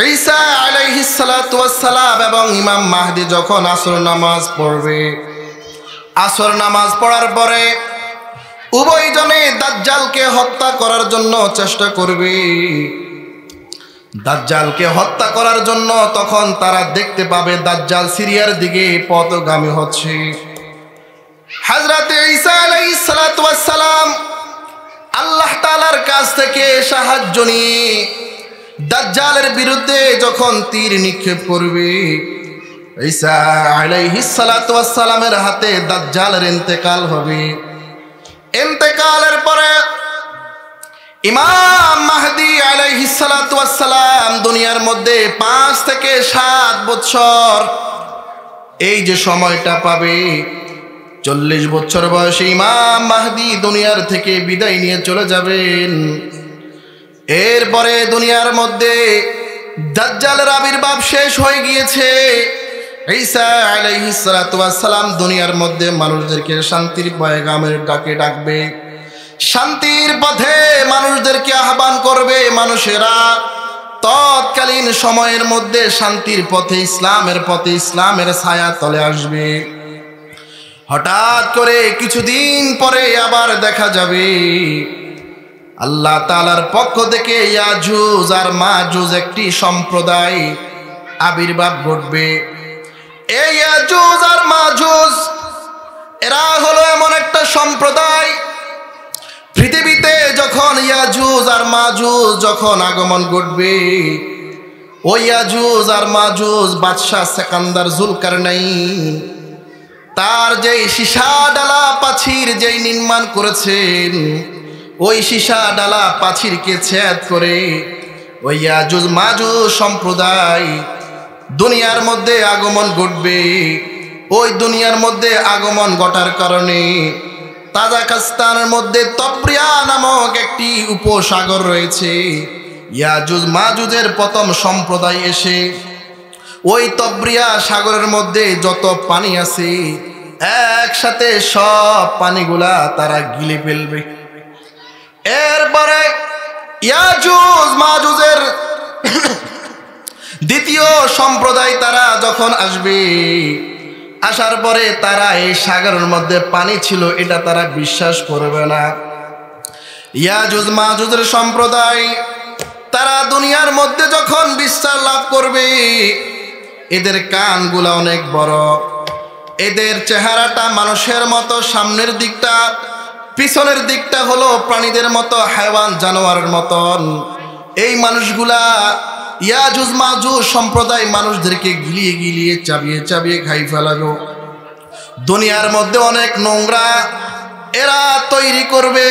ঈসা আলাইহিস সালাতু ওয়াস সালাম এবং ইমাম মাহদি যখন আসর নামাজ পড়বে, আসর নামাজ পড়ার পরে উভয়জনে দাজ্জালকে হত্যা করার জন্য চেষ্টা করবে। দাজ্জালকে হত্যা করার জন্য তখন তারা দেখতে পাবে দাজ্জাল সিরিয়ার দিকে পথগামী হচ্ছে। হযরত ঈসা আলাইহিস সালাতু ওয়াস সালাম আল্লাহ তাআলার কাছ থেকে সাহায্য নিয়ে দাজ্জালের বিরুদ্ধে যখন তীর নিক্ষেপ করবে, ঈসা আলাইহিস সালাতু ওয়াস সালামের হাতে দাজ্জালের ইন্তেকাল হবে। ইন্তেকালের পরে ইমাম মাহদি আলাইহিস সালাতু ওয়াস সালাম দুনিয়ার মধ্যে 5 থেকে 7 বছর এই যে সময়টা পাবে, 40 বছর বয়সে ইমাম মাহদি দুনিয়ার থেকে বিদায় নিয়ে চলে যাবেন। এরপরে দুনিয়ার মধ্যে দাজ্জালের আবির্ভাব শেষ হয়ে গিয়েছে। ঈসা আলাইহিস সালাতু ওয়াস সালাম দুনিয়ার মধ্যে মানুষদেরকে শান্তির পয়গামের ডাকে ডাকবে, শান্তির পথে মানুষদেরকে আহ্বান করবে। মানুষেরা তৎকালীন সময়ের মধ্যে শান্তির পথে, ইসলামের পথে, ইসলামের ছায়া তলে আসবে। হঠাৎ করে কিছুদিন পরে আবার দেখা যাবে আল্লাহ তাআলার পক্ষ থেকে ইয়াজুজ আর মাজুজ একটি সম্প্রদায় আবির্ভাব ঘটবে। এই ইয়াজুজ আর মাজুজ এরা হলো এমন একটা সম্প্রদায়, পৃথিবীতে যখন ইয়াজুজ আর মাজুজ যখন আগমন ঘটবে, ওই ইয়াজুজ আর মাজুজ বাদশাহ সেকান্দার জুলকারনাইন তার যেই সীসা ডালা পাছির যেই নির্মাণ করেছেন, ওই সীসা ডালা পাছিরকে ছেদ করে ওই ইয়াজুজ মাজুজ সম্প্রদায় দুনিয়ার মধ্যে আগমন ঘটবে। ওই দুনিয়ার মধ্যে আগমন ঘটার কারণে তাজাকিস্তানের মধ্যে তবরিয়া নামক একটি উপসাগর রয়েছে। ইয়াজুজ মাজুজের প্রথম সম্প্রদায় এসে ওই তবরিয়া সাগরের মধ্যে যত পানি আছে একসাথে সব পানিগুলা তারা গিলে ফেলবে। এরপরে ইয়াজুজ মাজুজের দ্বিতীয় সম্প্রদায় তারা যখন আসবে, আসার পরে তারা এই সাগরের মধ্যে পানি ছিল এটা তারা বিশ্বাস করবে না। ইয়াজুজ মাজুজের সম্প্রদায় তারা দুনিয়ার মধ্যে যখন বিস্তার লাভ করবে, এদের কানগুলা অনেক বড়, এদের চেহারাটা মানুষের মতো, সামনের দিকটা, পিছনের দিকটা হলো প্রাণীদের মতো, হায়াওয়ান জানোয়ারের মতন। এই মানুষগুলা ইয়াজুজ মাজুজ সম্প্রদায় মানুষদেরকে গিলিয়ে গিলিয়ে চাবিয়ে চাবিয়ে খাই ফেলালো। দুনিয়ার মধ্যে অনেক নোংরা এরা তৈরি করবে।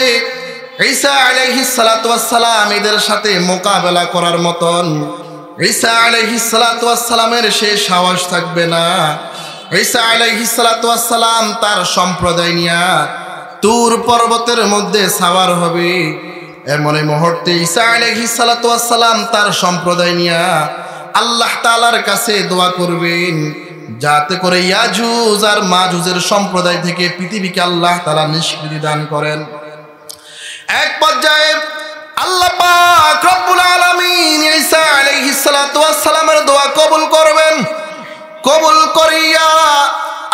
ঈসা আলাইহিস সালাতু ওয়াস সালাম এদের সাথে মোকাবেলা করার মতন ঈসা আলাইহিস সালাতু ওয়াস সালামের সেই সাহস থাকবে না। ঈসা আলাইহিস সালাতু ওয়াস সালাম তার সম্প্রদায় নিয়ে তুর পর্বতের মধ্যে সাওয়ার হবে। এমন মুহূর্তে ঈসা আলাইহিস সালাতু ওয়াস সালাম তার সম্প্রদায় নিয়ে আল্লাহ তাআলার কাছে দোয়া করবেন যাতে করে ইয়াজুজ আর মাজুজের সম্প্রদায় থেকে পৃথিবীকে আল্লাহ তাআলা নিষ্কৃতি দান করেন। এক পর্যায়ে আল্লাহ পাক রব্বুল আলামিন ঈসা আলাইহিস সালাতু ওয়াস সালামের দোয়া কবুল করবেন। কবুল করিয়া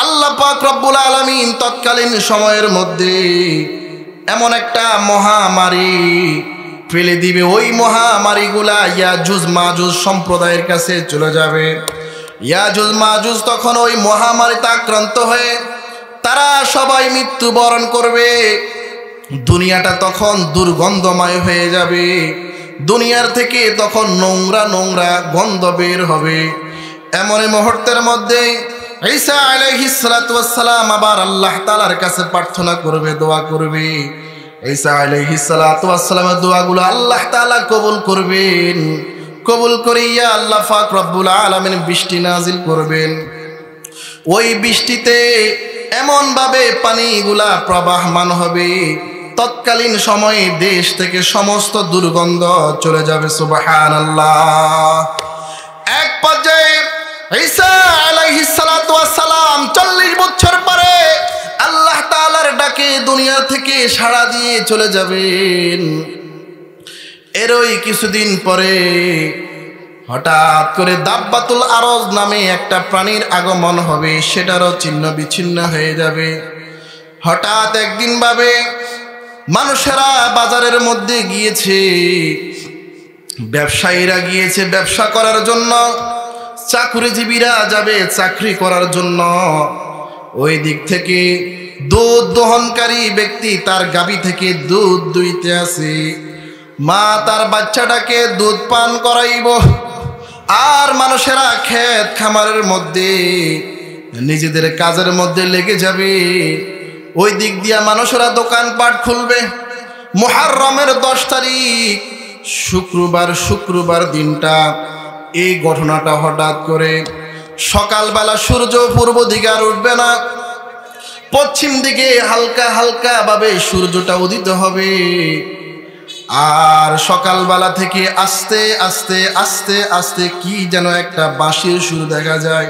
আল্লাহ পাক রব্বুল আলামিন তৎকালীন সময়ের মধ্যে এমন একটা মহামারী ফেলে দিবে, ওই মহামারীগুলা ইয়াজুজ মাজুজ সম্প্রদায়ের কাছে চলে যাবে। ইয়াজুজ মাজুজ তখন ওই মহামারীতে আক্রান্ত হয়ে তারা সবাই মৃত্যুবরণ করবে। দুনিয়াটা তখন দুর্গন্ধময় হয়ে যাবে, দুনিয়ার থেকে তখন নোংরা নোংরা গন্ধ বের হবে। এমন মুহূর্তের মধ্যে ঈসা আলাইহিস সালাতু ওয়াস সালাম আবার আল্লাহ তাআলার কাছে প্রার্থনা করবে, দোয়া করবে। ঈসা আলাইহিস সালাতু ওয়াস সালামের দোয়াগুলো আল্লাহ তাআলা কবুল করবেন। কবুল করিয়া আল্লাহ পাক রব্বুল আলামিন বৃষ্টি নাজিল করবেন। ওই বৃষ্টিতে এমন ভাবে পানিগুলা প্রবাহমান হবে, তৎকালীন সময়ে দেশ থেকে সমস্ত দুর্গন্ধ চলে যাবে। সুবহানাল্লাহ। এক পর্যায়ে ঈসা আলাইহিস সালাতু ওয়াস সালাম 40 বছর পরে আল্লাহ তাআলার ডাকে দুনিয়া থেকে সাড়া দিয়ে চলে যাবেন। এরই কিছুদিন পরে হঠাৎ করে দাব্বাতুল আরজ নামে একটা প্রাণীর আগমন হবে, সেটারও চিহ্ন বিচ্ছিন্ন হয়ে যাবে। হঠাৎ একদিন ভাবে মানুষেরা বাজারের মধ্যে গিয়েছে, ব্যবসায়ীরা গিয়েছে ব্যবসা করার জন্য, চাকরিজীবীরা যাবে চাকরি করার জন্য। ওই দিক থেকে দুধ দহনকারী ব্যক্তি তার গাভী থেকে দুধ দুইতে আসে, মা তার বাচ্চাটাকে দুধ পান করাইব, আর মানুষেরা ক্ষেত খামারের মধ্যে নিজেদের কাজের মধ্যে লেগে যাবে। ওই দিক দিয়া মানুষেরা দোকানপাট খুলবে। মুহররমের 10 তারিখ শুক্রবার দিনটা এই ঘটনাটা হঠাৎ করে সকালবেলা সূর্য পূর্ব দিকে আর উঠবে না, পশ্চিম দিকে হালকা হালকা ভাবে সূর্যটা উদিত হবে। আর সকালবেলা থেকে আস্তে আস্তে আস্তে আস্তে কি যেন একটা বাঁশির সুর দেখা যায়।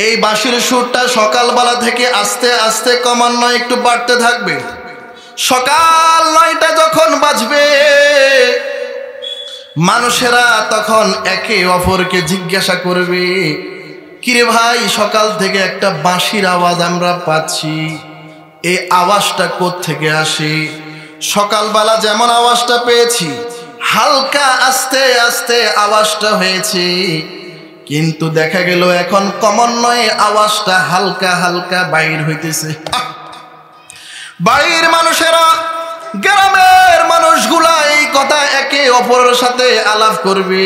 এই বাঁশির সুরটা সকালবেলা থেকে আস্তে আস্তে ক্রমান্বয়ে একটু বাড়তে থাকবে। সকাল 9টা যখন বাজবে, মানুষেরা তখন একে অপরকে জিজ্ঞাসা করবে, কিরে ভাই, সকাল থেকে একটা বাঁশির আওয়াজ আমরা পাচ্ছি, এই আওয়াজটা কোত্থেকে আসে? সকালবেলা যেমন আওয়াজটা পেয়েছি, হালকা আস্তে আস্তে আওয়াজটা হয়েছে, কিন্তু দেখা গেল এখন ক্রমান্বয়ে আওয়াজটা হালকা হালকা বাইর হইতেছে। বাড়ির মানুষেরা, গ্রামের মানুষগুলা এই কথা একে অপরের সাথে আলাপ করবে।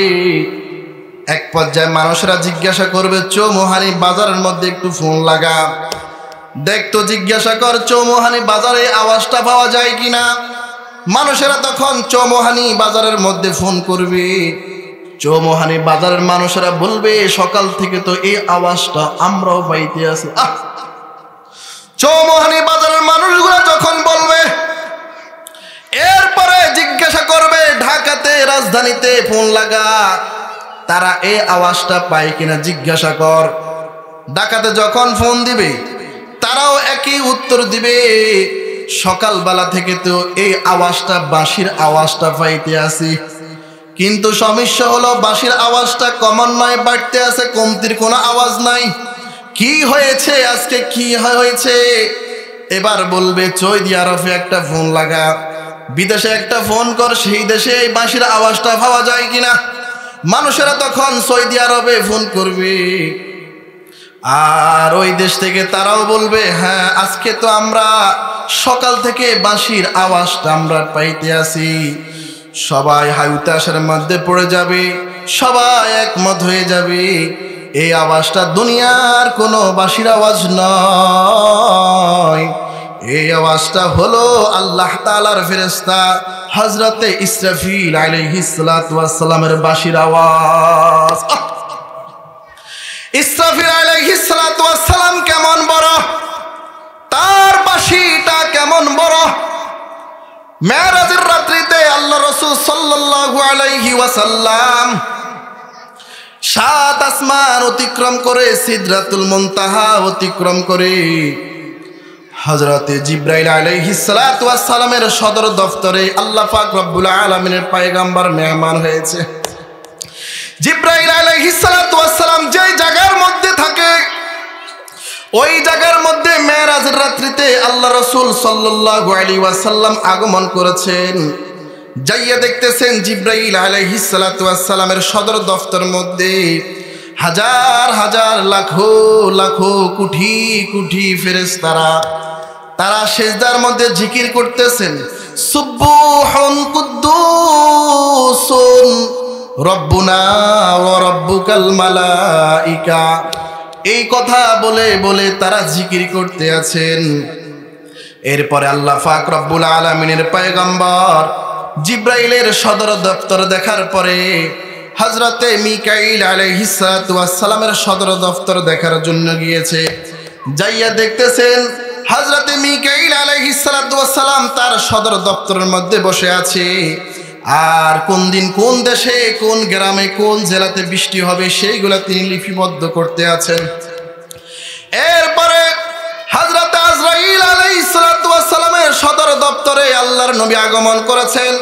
এক পর্যায়ে মানুষেরা জিজ্ঞাসা করবে, চৌমুহানি বাজারের মধ্যে একটু ফোন লাগা, দেখতো জিজ্ঞাসা কর চৌমুহানি বাজারে আওয়াজটা পাওয়া যায় কিনা। মানুষেরা তখন চৌমুহানি বাজারের মধ্যে ফোন করবে। চৌমুহানি বাজারের মানুষেরা বলবে, সকাল থেকে তো এই আওয়াজটা আমরাও পাইতে আছি। চৌমুহানি বাজারের মানুষগুলো যখন বলবে, এরপরে জিজ্ঞাসা করবে ঢাকাতে, রাজধানীতে ফোন লাগা, তারা এই আওয়াজটা পায় কিনা জিজ্ঞাসা কর। ঢাকাতে যখন ফোন দিবে, তারাও একই উত্তর দিবে, সকালবেলা থেকে তো এই আওয়াজটা বাঁশির আওয়াজটা পাইতে আসি। কিন্তু সমস্যা হলো বাঁশির আওয়াজটা ক্রমান্বয়ে বাড়তে আছে, কমতির কোনো আওয়াজ নাই। কি হয়েছে আজকে, কি হয়েছে? এবার বলবে সৌদি আরবে একটা ফোন লাগা, বিদেশে একটা ফোন কর, সেই দেশে এই বাঁশির আওয়াজটা পাওয়া যায় কিনা। মানুষেরা তখন সৌদি আরবে ফোন করবে, আর ওই দেশ থেকে তারাও বলবে, হ্যাঁ আজকে তো আমরা সকাল থেকে বাঁশির আওয়াজটা আমরা পাইতে আসি। সবাই হাউতাসের মধ্যে পড়ে যাবে, সবাই একমত হয়ে যাবে, এই আওয়াজটা দুনিয়ার কোনো বাঁশির আওয়াজ নয়, এই আওয়াজটা হলো আল্লাহ তাআলার ফেরেশতা হযরতে ইসরাফিল আলাইহিস সালাতু ওয়াস সালামের বাঁশির আওয়াজ। ইসরাফিল আলাইহিস সালাতু ওয়াস সালাম কেমন বড়, তার বাঁশিটা কেমন বড়। মেরাজের রাত্রিতে আল্লাহ রাসূল সাল্লাল্লাহু আলাইহি ওয়াসাল্লাম 7 আসমান অতিক্রম করে সিদরাতুল মুনতাহা অতিক্রম করে হযরতে জিবরাইল আলাইহিস সালাতু ওয়াস সালামের সদর দফতরে আল্লাহ পাক রব্বুল আলামিনের পয়গম্বর মেহমান হয়েছে। জিবরাইল আলাইহিস সালাতু ওয়াস সালাম যেই জায়গার মধ্যে থাকে, ওই জায়গার মধ্যে মেরাজের রাত্রিতে আল্লাহ রাসূল সাল্লাল্লাহু আলাইহি ওয়াসাল্লাম আগমন করেছেন। যাইয়া দেখতেছেন জিবরাইল আলাইহিস সালাতু ওয়াস সালামের সদর দফতরের মধ্যে হাজার হাজার লাখো লাখো কোটি কোটি ফেরেশতারা, তারা সিজদার মধ্যে জিকির করতেছেন, সুবহান কুদ্দুসুন রব্বুনা ওয়া রব্বুকাল মালাইকা। এই কথা বলে বলে তারা জিকির করতে আছেন। এরপরে আল্লাহ পাক রব্বুল আলামিনের পয়গম্বর জিবরাইলের সদর দপ্তর দেখার পরে হযরতে মিকাইল আলাইহিস সালাতু ওয়াস সালামের সদর দপ্তর দেখার জন্য গিয়েছে। যাইয়া দেখতেছেন হযরতে মিকাইল আলাইহিস সালাতু ওয়াস সালাম তার সদর দপ্তরের মধ্যে বসে আছে, আর কোন দিন কোন দেশে কোন গ্রামে কোন জেলাতে বৃষ্টি হবে সেইগুলা তিনি লিপিবদ্ধ করতে আছেন। এরপরে হযরত আজরাইল আলাইহিস সালাতু ওয়াস সালামের সদর দপ্তরে আল্লাহর নবী আগমন করেছেন।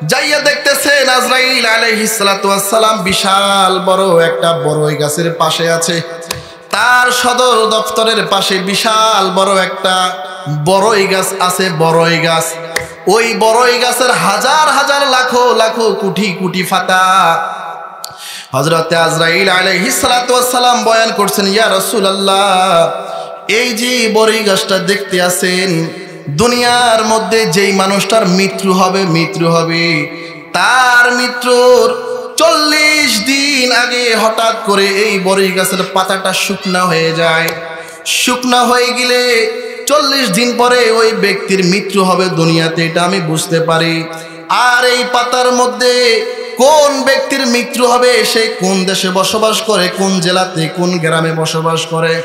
যাইয়া দেখতেছেন আজরাইল আলাইহিস সালাতু ওয়াস সালাম বিশাল বড় একটা বড়ই গাছের পাশে আছে। তার সদর দপ্তরের পাশে বিশাল বড় একটা বড়ই গাছ আছে। বড়ই গাছ, ওই বড়ই গাছের হাজার হাজার লাখো লাখো কোটি কোটি পাতা। হযরতে আজরাইল আলাইহিস সালাতু ওয়াস সালাম বয়ান করছেন, ইয়া রাসূলুল্লাহ, এই যে বড়ই গাছটা দেখতে আছেন, দুনিয়ার মধ্যে যেই মানুষটার মৃত্যু হবে তার মৃত্যুর 40 দিন আগে হঠাৎ করে এই বড়ই গাছের পাতাটা শুকনা হয়ে যায়। শুকনা হয়ে গেলে 40 দিন পরে ওই ব্যক্তির মৃত্যু হবে দুনিয়াতে, এটা আমি বুঝতে পারি। আর এই পাতার মধ্যে কোন ব্যক্তির মৃত্যু হবে, সে কোন দেশে বসবাস করে, কোন জেলাতে, কোন গ্রামে বসবাস করে,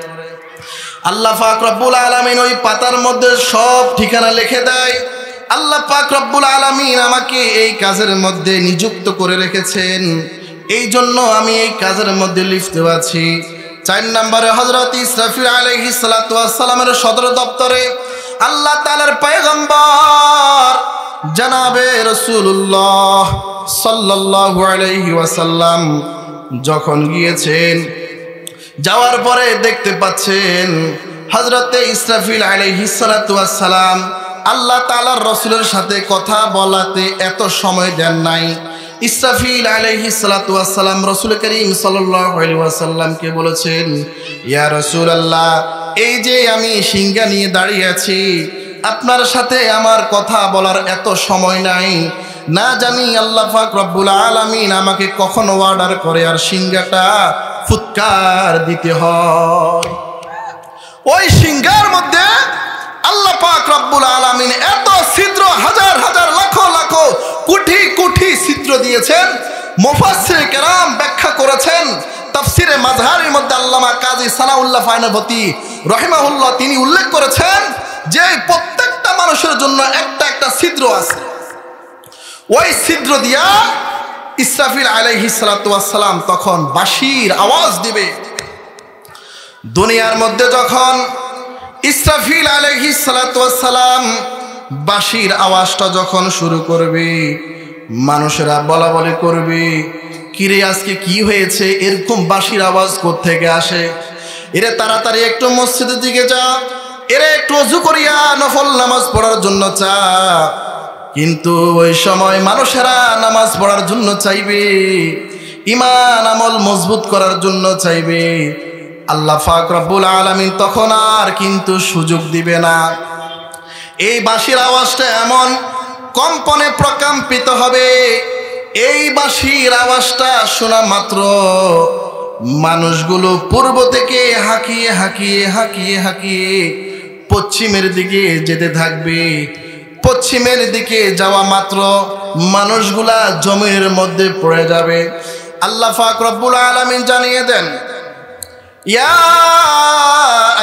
আল্লাহ পাক রব্বুল আলামিন ওই পাতার মধ্যে সব ঠিকানা লিখে দেয়। আল্লাহ পাক রব্বুল আলামিন আমাকে এই কাজের মধ্যে নিযুক্ত করে রেখেছেন, এই জন্য আমি এই কাজের মধ্যে লিপ্ত আছি। 4 নম্বরে হযরত ইসরাফিল আলাইহিস সালাতু ওয়াস সালামের সদর দপ্তরে আল্লাহ তাআলার পয়গম্বর জনাবে রাসূলুল্লাহ সাল্লাল্লাহু আলাইহি ওয়াসাল্লাম যখন গিয়েছেন, যাওয়ার পরে দেখতে পাচ্ছেন হযরতে ইসরাফিল আলাইহিস সালাতু ওয়াস সালাম আল্লাহ তাআলার রাসূলের সাথে কথা বলাতে এত সময় দেন নাই। ইসরাফিল আলাইহিস সালাতু ওয়াস সালাম রাসূল করিম সাল্লাল্লাহু আলাইহি ওয়াসাল্লামকে বলেছেন, ইয়া রাসূলুল্লাহ, এই যে আমি সিংহা নিয়ে দাঁড়িয়ে আছি, আপনার সাথে আমার কথা বলার এত সময় নাই, না জানি আল্লাহ পাক রব্বুল আলামিন আমাকে কখন অর্ডার করে আর সিংহাটা ফুৎকার দিতে হয়। ওই সিংহার মধ্যে আল্লাহ পাক রব্বুল আলামিন এত ছিদ্র, হাজার হাজার লাখো লাখো কোটি কোটি ছিদ্র দিয়েছেন। মুফাসসির কেরাম ব্যাখ্যা করেছেন, তাফসিরে মাজহারের মধ্যে আল্লামা কাজী সানাউল্লাহ ফায়নাবতী রাহিমাহুল্লাহ তিনি উল্লেখ করেছেন যে প্রত্যেকটা মানুষের জন্য একটা একটা ছিদ্র আছে। ওই ছিদ্র দিয়া ইসরাফিল আলাইহিস সালাতু ওয়াস সালাম তখন বাঁশির আওয়াজ দিবে। দুনিয়ার মধ্যে যখন ইসরাফিল আলাইহিস সালাতু ওয়াস সালাম বাঁশির আওয়াজটা যখন শুরু করবে, মানুষেরা বলা বলি করবে, কিরে আজকে কি হয়েছে, এরকম বাঁশির আওয়াজ কোত্থেকে আসে, এরে তাড়াতাড়ি একটু মসজিদের দিকে যা, এরে একটু ওযু করিয়া নফল নামাজ পড়ার জন্য চা। কিন্তু ওই সময় মানুষেরা নামাজ পড়ার জন্য চাইবে, ঈমান আমল মজবুত করার জন্য চাইবে, আল্লাহ পাক রব্বুল আলামিন তখন আর কিন্তু সুযোগ দিবে না। এই বাঁশির আওয়াজটা এমন কম্পনে প্রকম্পিত হবে, এই বাঁশির আওয়াজটা শোনা মাত্র মানুষগুলো পূর্ব থেকে হাঁকিয়ে হাঁকিয়ে হাঁকিয়ে হাঁকিয়ে পশ্চিমের দিকে যেতে থাকবে। পশ্চিমের দিকে যাওয়া মাত্র মানুষগুলা জমির মধ্যে পড়ে যাবে। আল্লাহ পাক রব্বুল আলামিন জানিয়ে দেন, ইয়া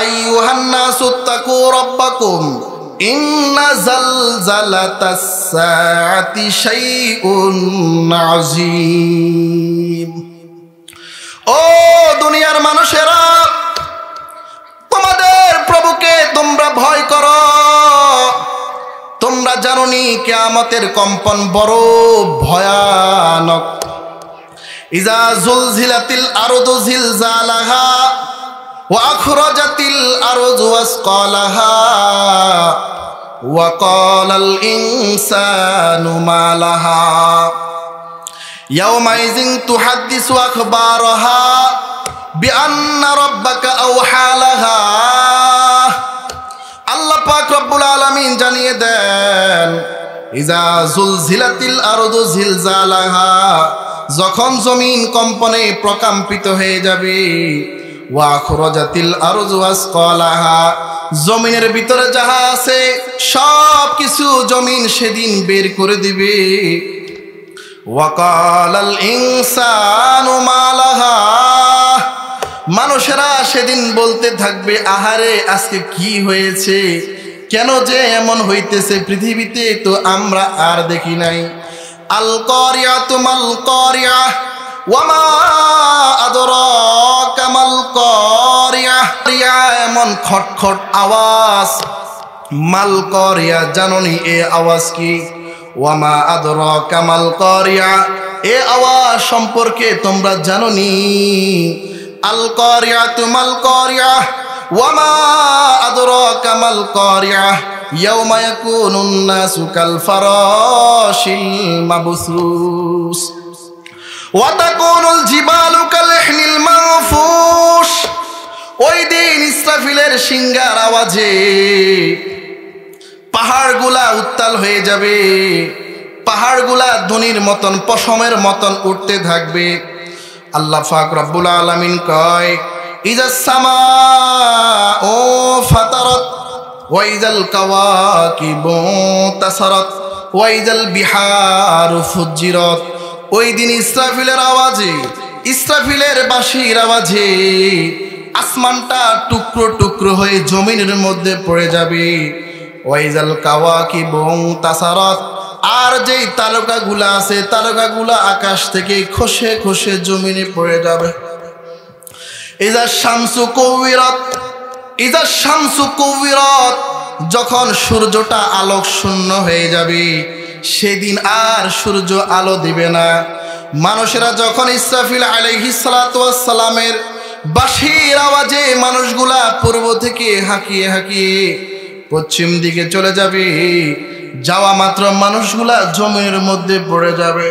আইয়ুহান নাসু তাকু রাব্বাকুম ইন্না জালজালাতাস সাআতি শাইউন আযীম। ও দুনিয়ার মানুষেরা, তোমাদের প্রভুকে তোমরা ভয় করো। তোমরা জানো নি কিয়ামতের কম্পন বড় ভয়ানক। ইজা জুলজিলাতিল আরদু জিলজালাহা ওয়া আখরাজাতিল আরদু আসকালাহা ওয়া ক্বালাল ইনসানু মা লাহা ইয়াওমাইযিন তুহাদ্দিসু আখবারাহা বিআন্না রাব্বাকা আওহা লাহা। আল্লাহ পাক রব্বুল আলামিন জানিয়ে দেন, ইজা জুলজিলাতিল আরদু জিলজালাহা, যখন জমিন কম্পনে প্রকম্পিত হয়ে যাবে, ওয়া আখরাজাতিল আরদু আসকালাহা, জমিনের ভিতরে যাহা আছে সব কিছু জমিন সেদিন বের করে দিবে। ওয়া ক্বালাল ইনসানু মা লাহা, মানুষেরা সেদিন বলতে থাকবে, আহারে আজকে কি হয়েছে, কেন যে এমন হইতেছে, পৃথিবীতে তো আমরা আর দেখি নাই। আল কারিয়াতু মাল কারিয়া ওয়া মা আদরাকা মাল কারিয়া। এমন খটখট আওয়াজ, মাল কারিয়া, জানোনি এ আওয়াজ কি? ওয়ামা আদরাকা মাল কারিয়া, এ আওয়াজ সম্পর্কে তোমরা জানোনি? আল কারিয়াতু মাল কারিয়া ওয়ামা আদরাকা মাল কারিয়া ইয়াউমা ইয়াকুনুন নাসু কাল ফারাশিল মাবসুস ওয়া তাকুনুল জিবালু কাল ইহনিল মানফুশ। ওই দিন ইসরাফিলের সিংহার আওয়াজে পাহাড়গুলা উত্তাল হয়ে যাবে, পাহাড়গুলা ধ্বনির মতন পশমের মতন উঠতে থাকবে। আল্লাহ পাক রব্বুল আলামিন কয়, ইজাস সামাউ ফাতারাত ওয়া ইজাল কাওয়াকিবু তাসারাত ওয়া ইজাল বিহারু ফুজ্জিরাত। ওই দিন ইসরাফিলের আওয়াজে, ইসরাফিলের বাঁশির আওয়াজে আসমানটা টুকরো টুকরো হয়ে জমিনের মধ্যে পড়ে যাবে। ওয়াইজাল কাওয়াকিবু তাসারাত, আর যেই তারকাগুলা আছে তারকাগুলা আকাশ থেকে খসে খসে জমিনে পড়ে যাবে। ইজা শামসু কুবিরাত, ইজা শামসু কুবিরাত, যখন সূর্যটা আলোক শূন্য হয়ে যাবে সেদিন আর সূর্য আলো দিবে না। মানুষেরা যখন ইসরাফিল আলাইহিস সালাতু ওয়াস সালামের বাঁশির আওয়াজে মানুষগুলা পূর্ব থেকে হাঁকিয়ে হাঁকিয়ে পশ্চিম দিকে চলে যাবে, যাওয়া মাত্র মানুষগুলা জমিনের মধ্যে পড়ে যাবে।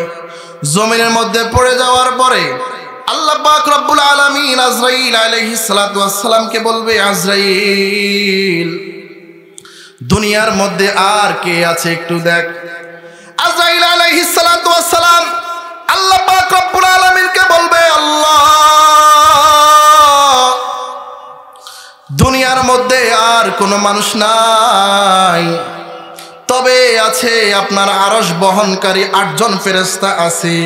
জমিনের মধ্যে পড়ে যাওয়ার পরে আল্লাহ পাক রব্বুল আলামিন আজরাইল আলাইহিস সালাতু ওয়াস সালামকে বলবে, আজরাইল দুনিয়ার মধ্যে আর কে আছে একটু দেখ। আজরাইল আলাইহিস সালাতু ওয়াস সালাম আল্লাহ পাক রব্বুল আলামিনকে বলবে, আল্লাহ দুনিয়ার মধ্যে আর কোনো মানুষ নাই, তবে আছে আপনার আরশ বহনকারী 8 জন ফেরেশতা আছে,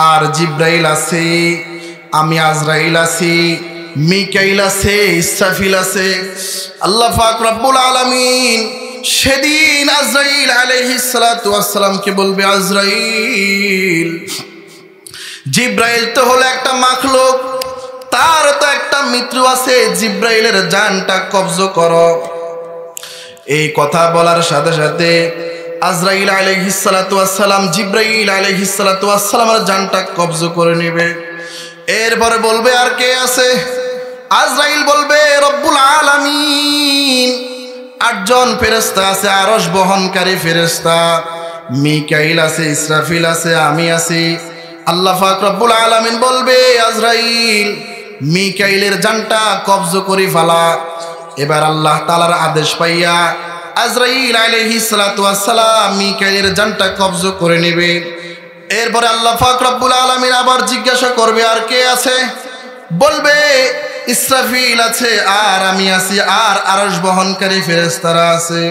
আর জিব্রাইল আছে, আমি আজরাইল আছি, মিকাইল আছে, ইসরাফিল আছে। আল্লাহ পাক রব্বুল আলামিন সেদিন আজরাইল আলাইহিস সালাতু ওয়াস সালামকে বলবে, আজরাইল, জিব্রাইল তো হলো একটা মাখলুক, তার তো একটা মৃত্যু আছে, জিব্রাইলের জানটা কবজ করো। এই কথা বলার সাথে সাথে আজরাইল আলাইহিস সালাতু ওয়াস সালাম জিব্রাইল আলাইহিস সালাতু ওয়াস সালামের জানটা কবজ করে নেবে। এরপরে বলবে, আর কে আছে? আজরাইল বলবে, রব্বুল আলামিন 8 জন ফেরেশতা আছে, আরশ বহনকারী ফেরেশতা, মিকাইল আছে, ইসরাফিল আছে, আমি আছি। আল্লাহ পাক রব্বুল আলামিন বলবে, আজরাইল মিকাইলের জানটা কবজ করে ফেলা। এবার আল্লাহ তাআলার আদেশ পাইয়া আজরাইল আলাইহিস সালাতু ওয়াস সালাম মিকাইলের জানটা কবজ করে নেবে। এরপরে আল্লাহ পাক রব্বুল আলামিন আবার জিজ্ঞাসা করবে, আর কে আছে? বলবে, ইসরাফিল আছে, আর আমি আছি, আর আরশ বহনকারী ফেরেশতারা আছে।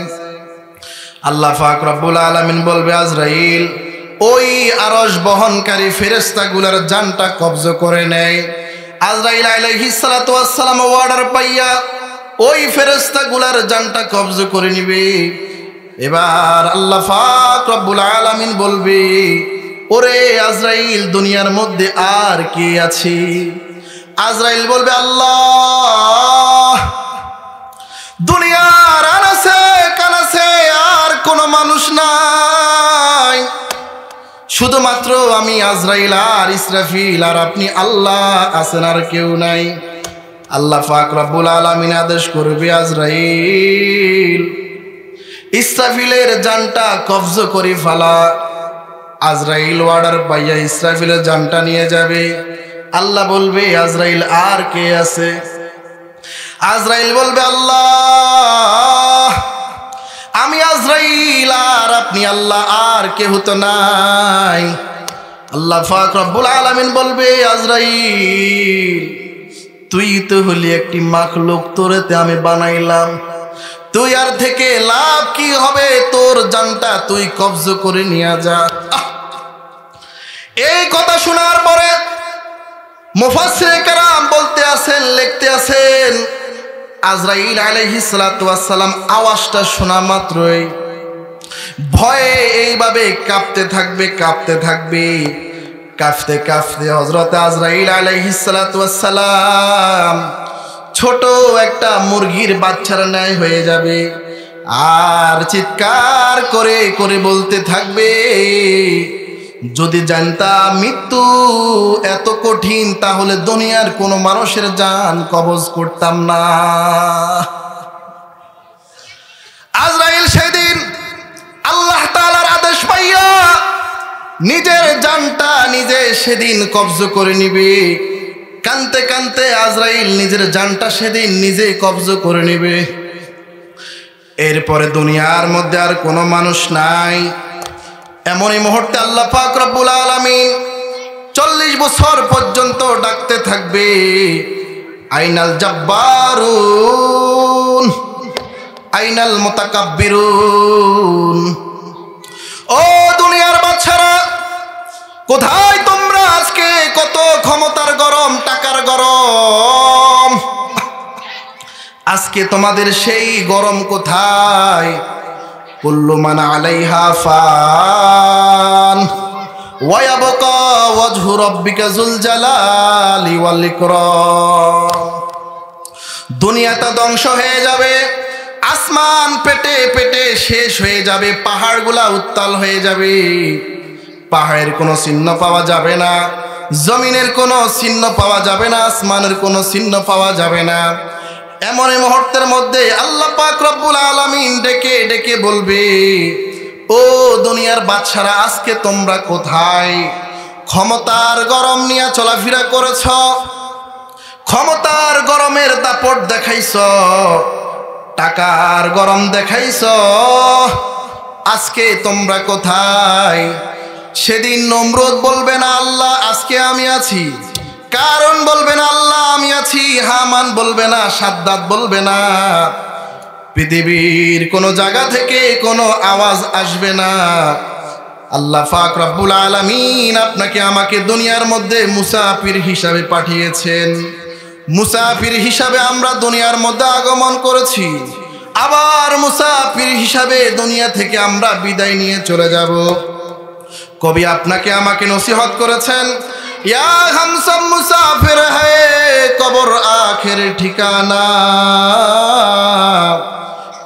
আল্লাহ পাক রব্বুল আলামিন বলবে, আজরাইল ওই আরশ বহনকারী ফেরেশতাগুলোর জানটা কবজ করে নেয়। আজরাইল আলাইহিস সালাতু ওয়াস সালাম অর্ডার পাইয়া ওই ফেরেশতাগুলোর জানটা কবজ করে নিবে। এবার আল্লাহ পাক রব্বুল আলামিন বলবে, ওরে আজরাইল দুনিয়ার মধ্যে আর কে আছে? আজরাইল বলবে, আল্লাহ দুনিয়ার আনাসে কানাসে আর কোনো মানুষ নাই, শুধুমাত্র আমি আজরাইল আর ইসরাফিল আর আপনি আল্লাহ আছেন, আর কেউ নাই। আল্লাহ পাক রব্বুল আলামিন আদেশ করবে, আজরাইল ইসরাফিলের জানটা কবজ করে ফেলা। আজরাইল অর্ডার পাইয়া ইসরাফিলের জানটা নিয়ে যাবে। আল্লাহ বলবে, আজরাইল আর কে আছে? আজরাইল বলবে, আল্লাহ আমি আজরাইল আর আপনি আল্লাহ, আর কেউ তো নাই। আল্লাহ পাক রব্বুল আলামিন বলবে, আজরাইল তুই তো হলি একটি মাখলুক, তোরেতে আমি বানাইলাম, তুই আর থেকে লাভ কি হবে? তোর জানটা তুই কবজ করে নিয়ে যা। এই কথা শোনার পরে মুফাসসিরে কেরাম বলতে আছেন, লিখতে আছেন, আজরাইল আলাইহিস সালাতু ওয়াস সালাম আওয়াজটা শোনা মাত্রই ভয়ে এইভাবে কাঁপতে থাকবে, কাঁপতে থাকবে। কাঁপতে কাঁপতে হযরত আজরাইল আলাইহিস সালাতু ওয়াস সালাম ছোট একটা মুরগির বাচ্চার ন্যায় হয়ে যাবে। আর চিৎকার করে করে বলতে থাকবে, যদি জানতাম মৃত্যু এত কঠিন তাহলে দুনিয়ার কোনো মানুষের জান কবজ করতাম না। আজরাইল সেদিন আল্লাহ তাআলার আদেশ পাইয়া নিজের জানটা নিজে সেদিন কবজ করে নিবে। কানতে কানতে আজরাইল নিজের জানটা সেদিন নিজে কবজ করে নিবে। এরপরে দুনিয়ার মধ্যে আর কোনো মানুষ নাই। এমনই মুহূর্তে আল্লাহ পাক রব্বুল আলামিন 40 বছর পর্যন্ত ডাকতে থাকবে, আইনাল জাব্বারুন আইনাল মুতাকাব্বিরুন। ও দুনিয়ার বাচ্চারা, কোথায় তোমরা? আজকে কত ক্ষমতার গরম, টাকার গরম, আজকে তোমাদের সেই গরম কোথায়? কুল্লু মান আলাইহা ফান ওয়া ইয়াবকা ওয়াজহু রাব্বিকা যুল জালালি ওয়াল ইকরাম। দুনিয়াটা ধ্বংস হয়ে যাবে, আসমান পেটে পেটে শেষ হয়ে যাবে, পাহাড়গুলা উত্তাল হয়ে যাবে, পাহাড়ের কোনো চিহ্ন পাওয়া যাবে না, জমিনের কোনো চিহ্ন পাওয়া যাবে না, আসমানের কোনো চিহ্ন পাওয়া যাবে না। এমন মুহূর্তের মধ্যে আল্লাহ পাক রব্বুল আলামিন ডেকে ডেকে বলবে, ও দুনিয়ার বাদশারা, আজকে তোমরা কোথায়? ক্ষমতার গরম নিয়ে চলাফেরা করেছ, ক্ষমতার গরমের দাপট দেখাইছ, টাকার গরম দেখাইছ, আজকে তোমরা কোথায়? সেদিন নমরুদ বলবে না আল্লাহ আজকে আমি আছি, কারণ বলবে না আল্লাহ আমি আছি, হামান বলবে না, সাদ্দাত বলবে না, পৃথিবীর কোনো জায়গা থেকে কোনো আওয়াজ আসবে না। আল্লাহ পাক রব্বুল আলামিন আপনাকে আমাকে দুনিয়ার মধ্যে মুসাফির হিসাবে পাঠিয়েছেন। মুসাফির হিসাবে আমরা দুনিয়ার মধ্যে আগমন করেছি, আবার মুসাফির হিসাবে দুনিয়া থেকে আমরা বিদায় নিয়ে চলে যাব। কবি আপনাকে আমাকে নসিহত করেছেন, ইয়া হাম সব মুসাফির হ্যায় কবর আখের ঠিকানা,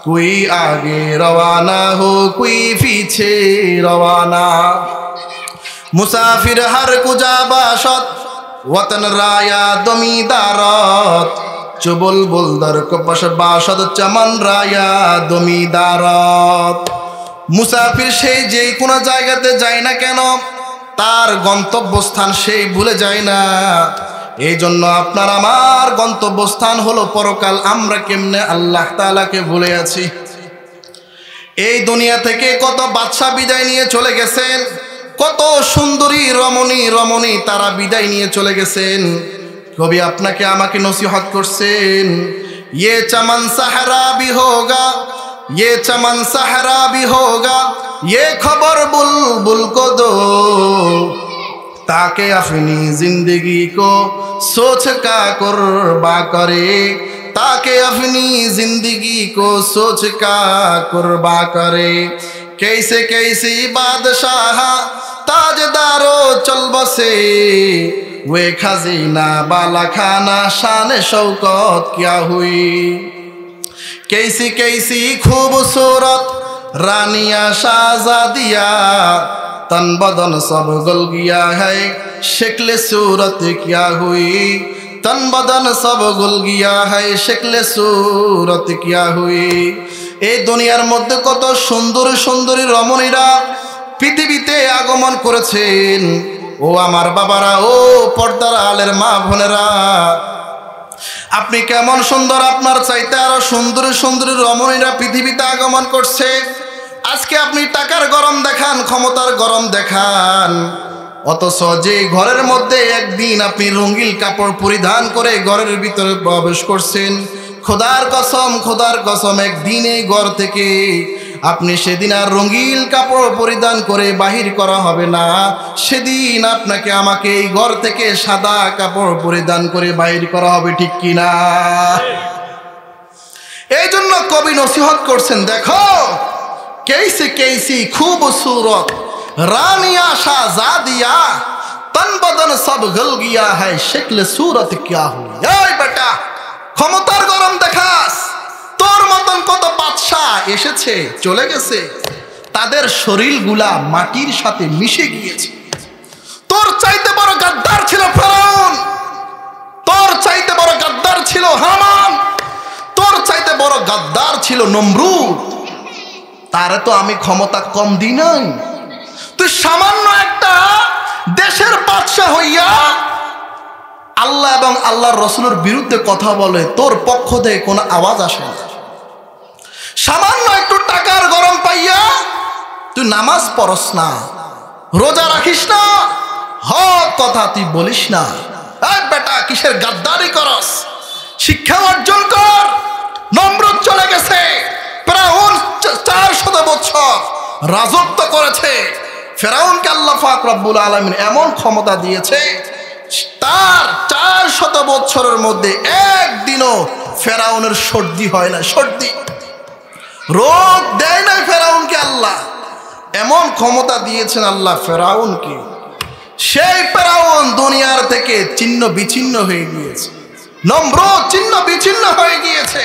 কোই আগে রওয়ানা হো কোই পিছে রওয়ানা। মুসাফির হর কুজা বাসত ওয়াতন রায়া দমিদারত, চুবুল বুলদর কপশ বাসত চমন রায়া দমিদারত। মুসাফির সেই যে কোনো জায়গাতে যায় না কেন, তার গন্তব্যস্থান সেই ভুলে যায় না। এই জন্য আপনার আমার গন্তব্যস্থান হলো পরকাল। আমরা কেমনে আল্লাহ তাআলাকে ভুলে আছি? এই দুনিয়া থেকে কত বাদশা বিদায় নিয়ে চলে গেছেন, কত সুন্দরী রমণী রমণী তারা বিদায় নিয়ে চলে গেছেন। কবি আপনাকে আমাকে নসিহত করছেন, ये चमन सहरा भी होगा, ये चमन सहरा भी होगा, ये खबर बुलबुल को दो, ताकि अपनी जिंदगी को सोच का कुर्बा करे, ताकि अपनी जिंदगी को सोच का कुर्बा करे। कैसे कैसी बादशाह ताजदारो चल बसे, वे खजीना बाला खाना शान शौकत क्या हुई। कैसी कैसी खूबसूरत रानिया शाहजादिया, तन बदन सब गल गया है शक्ल सूरत क्या हुई, तन बदन सब गल गया है शक्ल सूरत क्या हुई। এই দুনিয়ার মধ্যে কত সুন্দরী সুন্দরী রমণীরা পৃথিবীতে আগমন করেছেন। ও আমার বাবারা, ও পর্দার আলের মা বোনেরা, আপনি কেমন সুন্দর, আপনার চাইতে আরো সুন্দরী সুন্দরী রমণীরা পৃথিবীতে আগমন করছে। আজকে আপনি টাকার গরম দেখান, ক্ষমতার গরম দেখান, অথচ যে ঘরের মধ্যে একদিন আপনি রঙিন কাপড় পরিধান করে ঘরের ভিতরে প্রবেশ করছেন, খোদার কসম একদিন এই ঘর থেকে আপনি সেদিন আর রঙিন কাপড় পরিধান করে বাহির করা হবে না। সেদিন আপনাকে আমাকে এই ঘর থেকে সাদা কাপড় পরিধান করে বাহির করা হবে, ঠিক কিনা? এই জন্য কবি নসিহত করছেন, দেখো कैसी कैसी खूबसूरत रानिया शाहजादिया, तन बदन सब गल गया है शक्ल सूरत क्या हुई। এই বেটা, ক্ষমতার গরম দেখাস, তোর মতন কত বাদশা বাদশা এসেছে চলে গেছে, তাদের শরীরগুলা মাটির সাথে মিশে গিয়েছে। তোর চাইতে বড় গাদ্দার ছিল ফেরাউন, তোর চাইতে বড় গাদ্দার ছিল হামান, তোর চাইতে বড় গাদ্দার ছিল নমরুদ। তারে তো আমি ক্ষমতা কম দিই নাই। তুই সামান্য একটা দেশের বাদশা হইয়া আল্লাহ এবং আল্লাহর রসুলের বিরুদ্ধে কথা বলে, তোর পক্ষ থেকে কোনো আওয়াজ আসে না। সামান্য একটু টাকার গরম পাইয়া তুই নামাজ পড়স না, রোজা রাখিস না, হক কথা তুই বলিস না। এই বেটা, কিসের গাদ্দারি করস? শিক্ষা অর্জন কর। নমরুদ চলে গেছে, ফেরাউন 400 বছর রাজত্ব করেছে। ফেরাউনকে আল্লাহ পাক রব্বুল আলামিন এমন ক্ষমতা দিয়েছে, তার 400 বছরের মধ্যে একদিনও ফেরাউনের সর্দি হয় না। সর্দি রোগ দেয় নাই ফেরাউনকে আল্লাহ, এমন ক্ষমতা দিয়েছেন আল্লাহ ফেরাউনকে। সেই ফেরাউন দুনিয়ার থেকে ছিন্ন বিচ্ছিন্ন হয়ে গিয়েছে, নমরুদ ছিন্ন বিচ্ছিন্ন হয়ে গিয়েছে,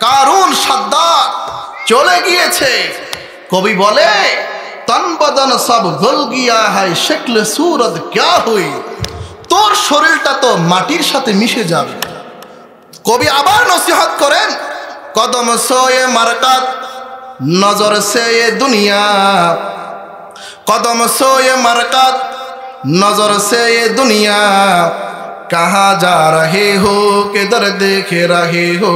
কারুন সাদ্দাত চলে গিয়েছে। কবি বলে, তন বদন সব গল গিয়া है शक्ल सूरत क्या हुई। তোর শরীরটা তো মাটির সাথে মিশে যাবে। কবি আবার নসিহত করেন, কদম সোয়ে মারকাত নজর সে দুনিয়া, কদম সোয়ে মারকাত नजर से ये दुनिया, कहाँ जा रहे हो किधर देख रहे हो,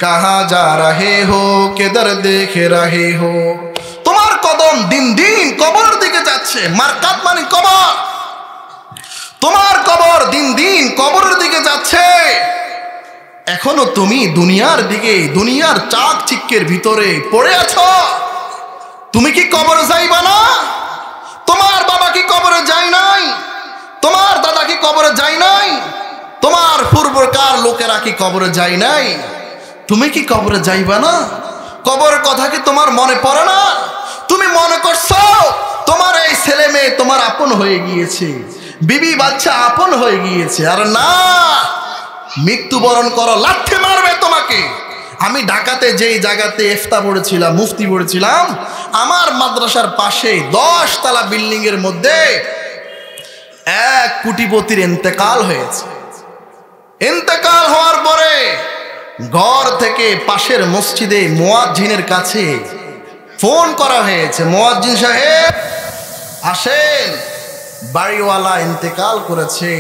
कहाँ जा रहे हो किधर देख रहे हो। তোমার কদম দিন দিন কবরের দিকে যাচ্ছে। মারকাত মানে কবর, তোমার কবর দিন দিন কবরের দিকে যাচ্ছে। এখনো তুমি দুনিয়ার দিকে, দুনিয়ার চাকচিক্যের ভিতরে পড়ে আছো। তুমি কি কবরে যাইবা না? তোমার বাবা কি কবরে যায় নাই? তোমার দাদা কি কবরে যায় নাই? তোমার পূর্বকার লোকেরা কি কবরে যায় নাই? তুমি কি কবরে যাইবা না? কবরের কথা কি তোমার মনে পড়ে না? তুমি মনে করছো তোমার এই ছেলে মেয়ে তোমার আপন হয়ে গিয়েছে, বিবি বাচ্চা আপন হয়ে গিয়েছে। আর না, মৃত্যুবরণ করো, লাথি মারবে তোমাকে। আমি ঢাকাতে যেই জায়গাতে ইফতা পড়েছিলাম, মুফতি পড়েছিলাম, আমার মাদ্রাসার পাশে 10 তলা বিল্ডিং এর মধ্যে এক কোটিপতির ইন্তেকাল হয়েছে। ইন্তেকাল হওয়ার পরে ঘর থেকে পাশের মসজিদে মুয়াজ্জিনের কাছে ফোন করা হয়েছে, মুয়াজ্জিন সাহেব আসেন, বাড়িওয়ালা ইন্তেকাল করেছে,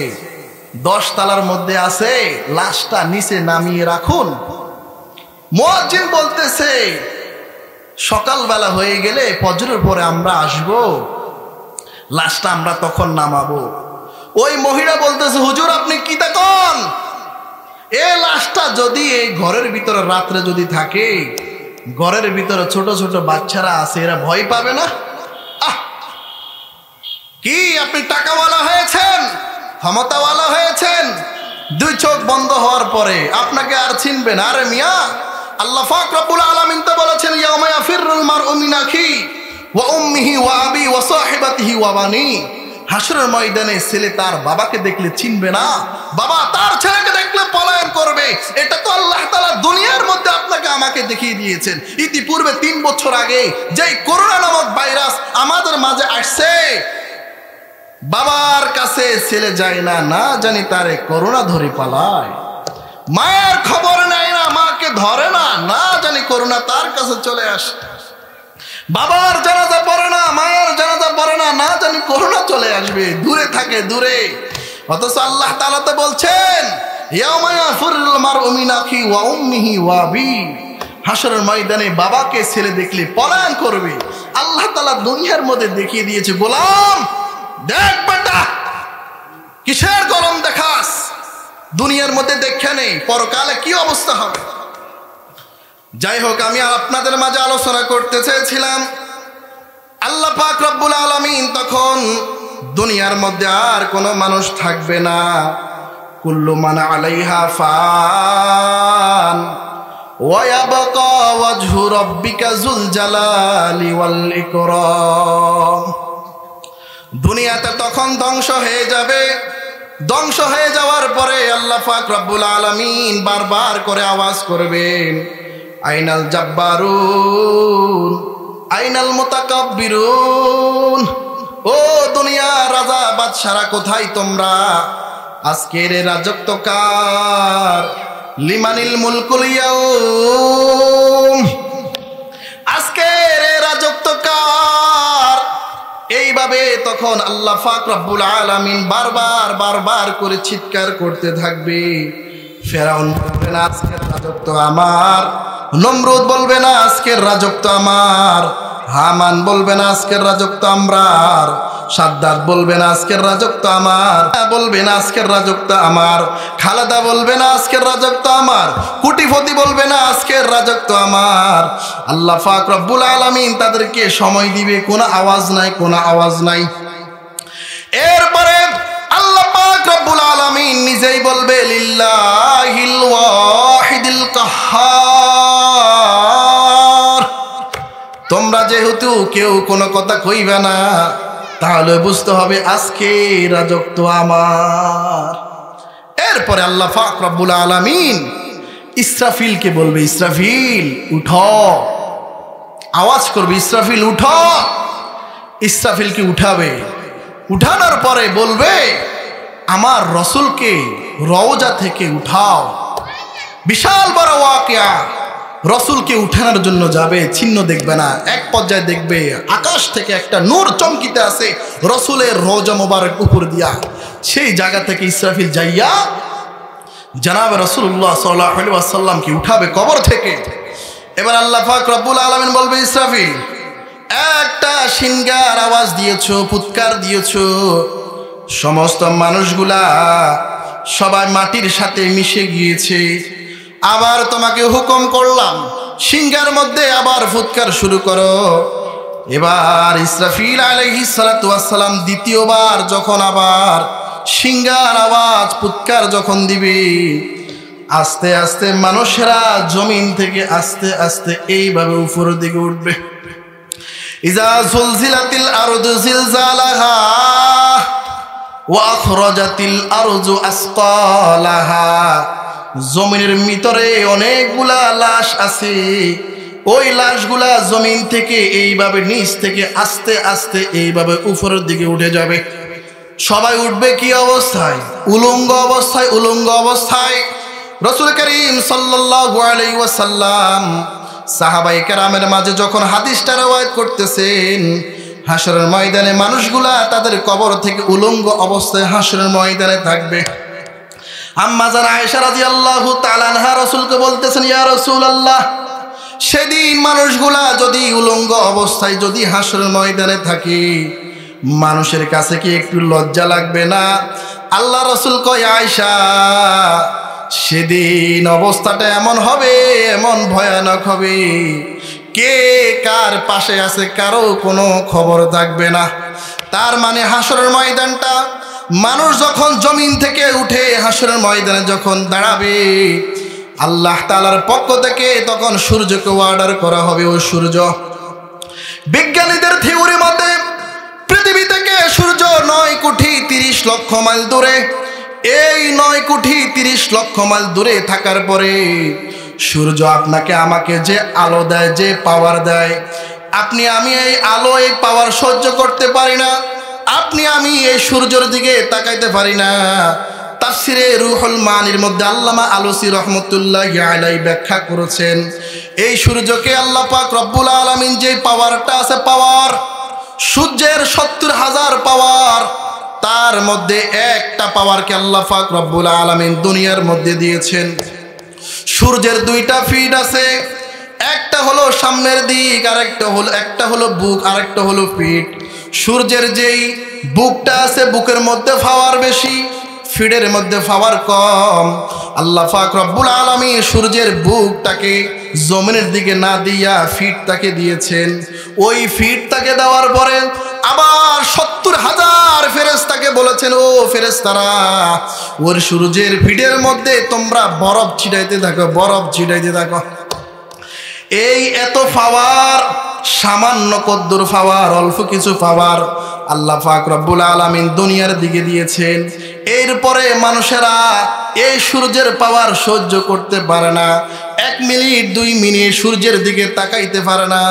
10 তলার মধ্যে আছে, লাশটা নিচে নামিয়ে রাখুন। মুয়াজ্জিন বলতেছে, সকালবেলা হয়ে গেলে ফজরের পরে আমরা আসব, লাশটা আমরা তখন নামাবো। ওই মহিলা বলতেছে, হুজুর আপনি কি দেখুন, এই লাশটা যদি এই ঘরের ভিতরে রাত্রে যদি থাকে, ঘরের ভিতরে ছোট ছোট বাচ্চারা আছে, এরা ভয় পাবে না? কি আপনি টাকাওয়ালা হয়েছেন, ক্ষমতাওয়ালা হয়েছেন, 2 চোখ বন্ধ হওয়ার পরে আপনাকে আর চিনবেন? আরে মিয়া, আল্লাহ পাক রব্বুল আলামিন তো বলেছেন, ইয়াউমা ইয়াফিরুল মারউ মিন আখি ওয়া উম্মিহি ওয়া আবি ওয়া সাহিবাতিহি ওয়া বানি। হাসরের ময়দানে ছেলে তার বাবাকে দেখলে চিনবে না, বাবা তার ছেলেকে দেখলে পলায়ন করবে। এটা তো আল্লাহ তাআলা দুনিয়ার মধ্যে আপনাকে আমাকে দেখিয়ে দিয়েছেন। ইতিপূর্বে 3 বছর আগে যেই করোনা নামক ভাইরাস আমাদের মাঝে আসছে, বাবার কাছে ছেলে যায় না, না জানি তারে করোনা ধরে পালায়। মায়ের খবর নেয় না, মাকে ধরে না, না জানি করোনা তার কাছে চলে আসে। বাবার জানাজা পড়ে না, মায়ের জানাজা পড়ে না, না জানি করোনা চলে আসবে, দূরে থাকে দূরে। অথচ আল্লাহ তাআলা তো বলছেন, ইয়াউমা ইয়াফিরুল মারউ মিন আখি ওয়া উম্মিহি ওয়া আবি। হাসরের ময়দানে বাবাকে ছেলে দেখলে পলায়ন করবে। আল্লাহ তাআলা দুনিয়ার মধ্যে দেখিয়ে দিয়েছে, গোলাম দেখ বেটা, কিসের গরম দেখাস, দুনিয়ার মধ্যে দেখে নেই পরকালে কি অবস্থা হবে। যাই হোক, আমি আপনাদের মাঝে আলোচনা করতে চেয়েছিলাম, আল্লাহ পাক রব্বুল আলামিন তখন দুনিয়ার মধ্যে আর কোনো মানুষ থাকবে না। কুল্লু মান আলাইহা ফান ওয়া ইয়াবকা ওয়াজহু রাব্বিকা যুল জালালি ওয়াল ইকরাম। দুনিয়াতে তখন ধ্বংস হয়ে যাবে। ধ্বংস হয়ে যাওয়ার পরে আল্লাহ পাক রব্বুল আলামিন বারবার করে আওয়াজ করবেন, আইনাল জাব্বারুন আইনাল মুতাকাব্বিরুন। ও দুনিয়ার রাজা বাদশারা কোথায় তোমরা? আজকের রাজত্ব কার? লিমানিল মুলকুল ইয়াউম, আজকের রাজত্ব কার? এইভাবে তখন আল্লাহ পাক রব্বুল আলামিন বারবার করে চিৎকার করতে থাকবে। ফেরাউন বলবে না আজকের রাজত্ব আমার, নমরুদ বলবে না আজকের রাজত্ব আমার, হামান বলবে না আজকের রাজত্ব আমরার, সাদ্দাত বলবে না আজকের রাজত্ব আমার, বলবে না আজকের রাজত্ব আমার, খালেদা বলবে না আজকের রাজত্ব আমার, কুটিপতি বলবে না আজকের রাজত্ব আমার। আল্লাহ পাক রব্বুল আলামিন তাদেরকে সময় দিবে, কোনো আওয়াজ নাই, কোনো আওয়াজ নাই। এরপরে আল্লাহ পাক রব্বুল আলামিন নিজেই বলবে লিল্লাহিল ওয়াহিদিল কাহ্হার। তোমরা যেহেতু কেউ কোনো কথা কইবে না, তাহলে বুঝতে হবে আজকে রাজত্ব আমার। এরপরে আল্লাহ পাক রব্বুল আলামিন ইসরাফিলকে বলবে, ইসরাফিল উঠো, আওয়াজ করবে, ইসরাফিল উঠো। ইসরাফিলকে উঠাবে, উঠানোর পরে বলবে আমার রসুলকে রওজা থেকে উঠাও। বিশাল বড় ওয়াকিয়া, রসুলকে উঠানোর জন্য যাবে, চিহ্ন দেখবে না, এক পর্যায়ে দেখবে আকাশ থেকে একটা নূর চমকিতে আছে রসুলের রওজা মোবারক উপর দিয়া। সেই জায়গা থেকে ইসরাফিল যাইয়া জনাবে রাসূলুল্লাহ সাল্লাল্লাহু আলাইহি ওয়াসাল্লামকে উঠাবে কবর থেকে। এবার আল্লাহ পাক রব্বুল আলামিন বলবে ইসরাফিল একটা সিনগার আওয়াজ দিয়েছো, ফুৎকার দিয়েছো, সমস্ত মানুষগুলা সবাই মাটির সাথে মিশে গিয়েছে। আবার তোমাকে হুকুম করলাম সিংহার মধ্যে আবার ফুৎকার শুরু করো। এবার ইসরাফিল আলাইহিস সালাতু ওয়াস সালাম দ্বিতীয়বার যখন আবার সিংহার আওয়াজ ফুৎকার যখন দিবে, আস্তে আস্তে মানুষেরা জমিন থেকে আস্তে আস্তে এইভাবে উপরের দিকে উঠবে। ইজা জুলজিলাতিল আরদু জিলজালাহা ওয়া আখরাজাতিল আরজু আসকালাহা। জমিনের ভিতরে অনেকগুলা লাশ আছে, ওই লাশগুলা জমিন থেকে এইভাবে নিচ থেকে আস্তে আস্তে এইভাবে উপরের দিকে উঠে যাবে। সবাই উঠবে কি অবস্থায়? উলঙ্গ অবস্থায়। উলঙ্গ অবস্থায় রাসূল করিম সাল্লাল্লাহু আলাইহি ওয়াসাল্লাম সাহাবায়ে কেরামের মাঝে যখন হাদিসটা রওয়ায়াত করতেছেন, হাসরের ময়দানে মানুষগুলা তাদের কবর থেকে উলঙ্গ অবস্থায় হাসরের ময়দানে থাকবে। আম্মা জান আয়েশা রাদিয়াল্লাহু তাআলা আনহা রাসূলকে বলতেছেন, ইয়া রাসূলুল্লাহ, সেদিন মানুষগুলা যদি উলঙ্গ অবস্থায় যদি হাসরের ময়দানে থাকে, মানুষের কাছে কি একটু লজ্জা লাগবে না? আল্লাহ রাসূল কয়, আয়েশা, সেদিন অবস্থাটা এমন হবে, এমন ভয়ানক হবে, কে কার পাশে আছে কারো কোনো খবর থাকবে না। তার মানে হাসরের ময়দানটা মানুষ যখন জমিন থেকে উঠে হাসরের ময়দানে যখন দাঁড়াবে, আল্লাহ তাআলার পক্ষ থেকে তখন সূর্যকে অর্ডার করা হবে। ওই সূর্য, বিজ্ঞানীদের থিওরি মতে পৃথিবী থেকে সূর্য 9,30,00,000 মাইল দূরে। এই 9,30,00,000 মাইল দূরে থাকার পরে সূর্য আপনাকে আমাকে যে আলো দেয়, যে পাওয়ার দেয়, আপনি আমি এই আলো এই পাওয়ার সহ্য করতে পারি না। আপনি আমি এই সূর্যের দিকে তাকাইতে পারি না। তাফসিরে রুহুল মানির মধ্যে আল্লামা আলুসি রহমতুল্লাহি আলাইহি ব্যাখ্যা করেছেন, এই সূর্যকে আল্লাহ পাক রব্বুল আলামিন যে পাওয়ারটা আছে, পাওয়ার সূর্যের 70,000 পাওয়ার, তার মধ্যে একটা পাওয়ারকে আল্লাহ পাক রব্বুল আলামিন দুনিয়ার মধ্যে দিয়েছেন। সূর্যের 2টা ফিট আছে, একটা হলো সামনের দিক, আর একটা হলো বুক, আর একটা হলো পিঠ। সূর্যের যেই বুকটা আছে, বুকের মধ্যে পাওয়ার বেশি, ফিডের মধ্যে পাওয়ার কম। আল্লাহ পাক রব্বুল আলামিন সূর্যের বুকটাকে জমিনের দিকে না দিয়া ফিটটাকে দিয়েছেন। ওই ফিটটাকে দেওয়ার পরে আবার 70,000 ফেরেশতাকে বলেছেন, ও ফেরেশতারা, ওর সূর্যের ফিডের মধ্যে তোমরা বরফ ছিটাইতে থাকো, বরফ ছিটাইতে থাকো। এই এত পাওয়ার, সামান্য কদ্দুর পাওয়ার, অল্প কিছু পাওয়ার আল্লাহ পাক রব্বুল আলামিন দুনিয়ার দিকে দিয়েছেন। এরপরে মানুষেরা এই সূর্যের পাওয়ার সহ্য করতে পারে না। 1 মিনিট 2 মিনিট সূর্যের দিকে তাকাইতে পারে না।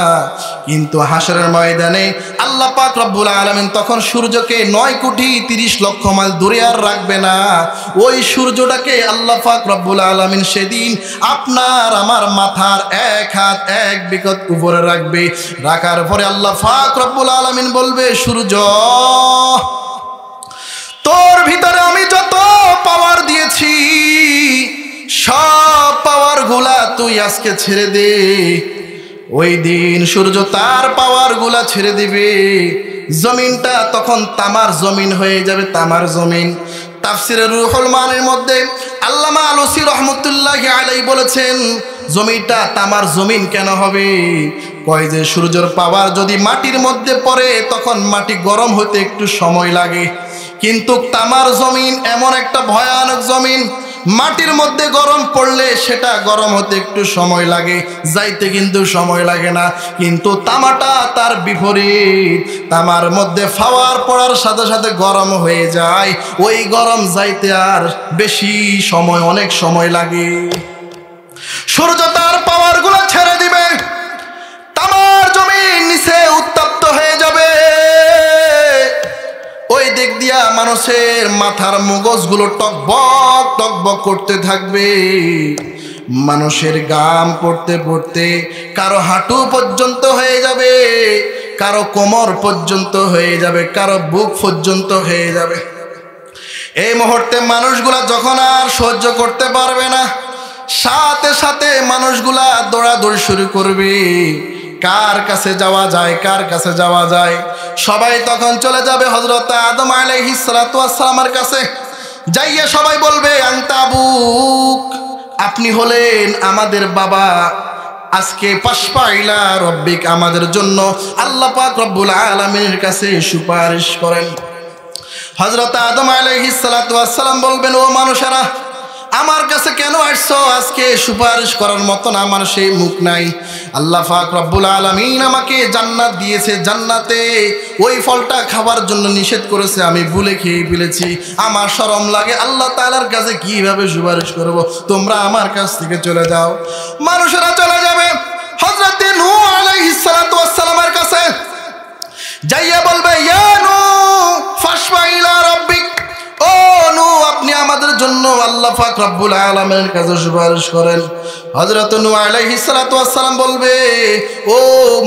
কিন্তু হাসরের ময়দানে আল্লাহ পাক রব্বুল আলামিন তখন সূর্যকে 9 কোটি 30 লক্ষ মাইল দূরে আর রাখবে না। ওই সূর্যটাকে আল্লাহ পাক রব্বুল আলামিন সেদিন আপনার আমার মাথার 1 হাত 1 বিঘত উপরে রাখবে। রাখার পরে আল্লাহ পাক রব্বুল আলামিন বলবে, সূর্য তোর ভিতরে আমি যত পাওয়ার দিয়েছি সব পাওয়ার গুলা তুই আজকে ছেড়ে দে। ওই দিন সূর্য তার পাওয়ার গুলা ছেড়ে দিবে। জমিনটা তখন তামার জমিন হয়ে যাবে, তামার জমিন। তাফসিরে রুহুল মানের মধ্যে আল্লামা আলুসি রহমতুল্লাহি আলাইহি বলেছেন, জমিটা তামার জমিন কেন হবে? কয় যে সূর্যের পাওয়ার যদি মাটির মধ্যে পড়ে তখন মাটি গরম হতে একটু সময় লাগে, কিন্তু তামার জমিন এমন একটা ভয়ানক জমিন, মাটির মধ্যে গরম পড়লে সেটা গরম হতে একটু সময় লাগে, যাইতে কিন্তু সময় লাগে না। কিন্তু তামাটা তার বিপরীত, তামার মধ্যে ফাওয়ার পড়ার সাথে সাথে গরম হয়ে যায়। ওই গরম যাইতে আর বেশি সময়, অনেক সময় লাগে। সূর্য তার পাওয়ার গুলো ছেড়ে দিবে, তামার জমিন নিচে উত্তপ্ত হয়ে যাবে। ওই দিক দিয়া মানুষের মাথার মগজগুলো টকবক টকবক করতে থাকবে। মানুষের গাম পড়তে পড়তে কারো হাঁটু পর্যন্ত হয়ে যাবে, কারো কোমর পর্যন্ত হয়ে যাবে, কারো বুক পর্যন্ত হয়ে যাবে। এই মুহূর্তে মানুষগুলা যখন আর সহ্য করতে পারবে না, সাথে সাথে মানুষগুলা দৌড়াদৌড়ি শুরু করবে। কার কাছে যাওয়া যায়, কার কাছে যাওয়া যায়? সবাই তখন চলে যাবে হযরত আদম আলাইহিস সালাতু ওয়াস সালামের কাছে। যাইয়া সবাই বলবে, আনতা আবুক, আপনি হলেন আমাদের বাবা। আজকে পাশপা ইলা রব্বিক, আমাদের জন্য আল্লাহ পাক রব্বুল আলামিনের কাছে সুপারিশ করেন। হযরত আদম আলাইহিস সালাতু ওয়াস সালাম বলবেন, ও মানুষেরা, আমার কাছে কেন আসছো? আজকে সুপারিশ করার মতন আমার সেই মুখ নাই। আল্লাহ পাক রব্বুল আলামিন আমাকে জান্নাত দিয়েছে, জান্নাতে ওই ফলটা খাবার জন্য নিষেধ করেছে, আমি ভুলে খেয়ে ফেলেছি, আমার শরম লাগে, আল্লাহ তাআলার কাছে কিভাবে সুপারিশ করব? তোমরা আমার কাছ থেকে চলে যাও। মানুষেরা চলে যাবে হযরত নূহ আলাইহিস সালাতু ওয়াস সালামের কাছে। যাইয়া বলবে, ইয়া নূহ ফাশফা ইলা রাব্বিক, ও নূহ, আপনি আমাদের জন্য আল্লাহ পাক রব্বুল আলামিনের কাছে সুপারিশ করেন। হযরত নূহ আলাইহিস সালাতু ওয়াস সালাম বলবে, ও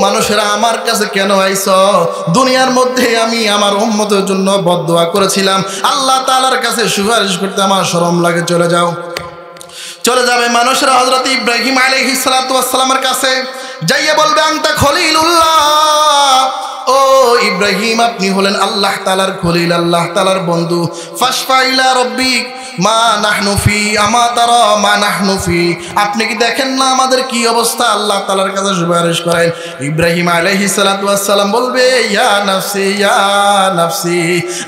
মানুষেরা, আমার কাছে কেন আইছো? দুনিয়ার মধ্যে আমি আমার উম্মতের জন্য বদদুয়া করেছিলাম, আল্লাহ তাআলার কাছে সুপারিশ করতে আমার শরম লাগে, চলে যাও। চলে যাবে মানুষেরা হযরত ইব্রাহিম আলাইহিস সালাতু ওয়াস সালামের কাছে। যাইয়া বলবে, আনতা খলিলুল্লাহ, ও ইব্রাহিম, আপনি হলেন আল্লাহ তাআলার খলিল, আল্লাহ তাআলার বন্ধু। ফাশফা ইলা রাব্বিক মা নাহনু ফি আমা তারা মা নাহনু ফি, আপনি কি দেখেন না আমাদের কি অবস্থা? আল্লাহ তাআলার কাছে সুপারিশ করেন। ইব্রাহিম আলাইহিস সালাতু ওয়াস সালাম বলবে, ইয়া নাফসি ইয়া নাফসি,